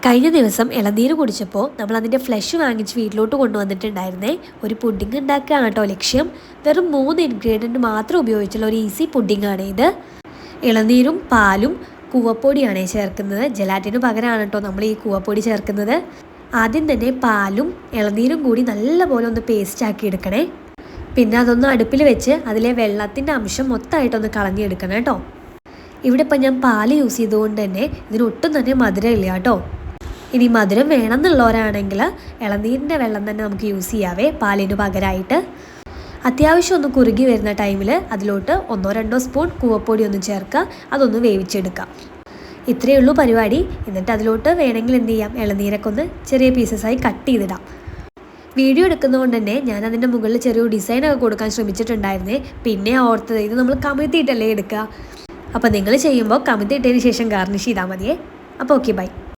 കഴിഞ്ഞ ദിവസം ഇളനീര് കുടിച്ചപ്പോൾ നമ്മൾ അതിൻ്റെ ഫ്ലഷ് വാങ്ങിച്ച് വീട്ടിലോട്ട് കൊണ്ടുവന്നിട്ടുണ്ടായിരുന്നേ. ഒരു പുഡിംഗ് ഉണ്ടാക്കുകയാണ് കേട്ടോ ലക്ഷ്യം. വെറും 3 ഇൻഗ്രീഡിയൻറ്റ് മാത്രം ഉപയോഗിച്ചുള്ള ഒരു ഈസി പുഡിംഗാണ് ഇത്. ഇളനീരും പാലും കൂവപ്പൊടിയാണ് ചേർക്കുന്നത്. ജലാറ്റിന് പകരമാണ് കേട്ടോ നമ്മൾ ഈ കൂവപ്പൊടി ചേർക്കുന്നത്. ആദ്യം തന്നെ പാലും ഇളനീരും കൂടി നല്ലപോലെ ഒന്ന് പേസ്റ്റ് ആക്കി എടുക്കണേ. പിന്നെ അതൊന്ന് അടുപ്പിൽ വെച്ച് അതിലെ വെള്ളത്തിൻ്റെ അംശം മൊത്തമായിട്ടൊന്ന് കളഞ്ഞെടുക്കണം കേട്ടോ. ഇവിടെ ഇപ്പം ഞാൻ പാല് യൂസ് ചെയ്തുകൊണ്ട് തന്നെ ഇതിനൊട്ടും തന്നെ മധുരം ഇല്ല കേട്ടോ. ഇനി മധുരം വേണമെന്നുള്ളവരാണെങ്കിൽ ഇളനീരിൻ്റെ വെള്ളം തന്നെ നമുക്ക് യൂസ് ചെയ്യാവേ പാലിന് പകരമായിട്ട്. അത്യാവശ്യം ഒന്ന് കുറുകി വരുന്ന ടൈമിൽ അതിലോട്ട് 1-2 സ്പൂൺ കൂവപ്പൊടി ഒന്ന് ചേർക്കുക. അതൊന്ന് വേവിച്ചെടുക്കാം. ഇത്രയേ ഉള്ളൂ പരിപാടി. എന്നിട്ട് അതിലോട്ട് വേണമെങ്കിൽ എന്ത് ചെയ്യാം, ഇളനീരൊക്കെ ഒന്ന് ചെറിയ പീസസായി കട്ട് ചെയ്തിടാം. വീഡിയോ എടുക്കുന്നതുകൊണ്ട് തന്നെ ഞാൻ അതിൻ്റെ മുകളിൽ ചെറിയൊരു ഡിസൈനൊക്കെ കൊടുക്കാൻ ശ്രമിച്ചിട്ടുണ്ടായിരുന്നേ. പിന്നെ ഓർത്തത് ഇത് നമ്മൾ കമിഴ്ത്തിയിട്ടല്ലേ എടുക്കുക. അപ്പോൾ നിങ്ങൾ ചെയ്യുമ്പോൾ കമിഴ്ത്തിയിട്ടതിന് ശേഷം ഗാർണിഷ് ചെയ്താൽ മതിയേ. അപ്പോൾ ഓക്കെ, ബൈ.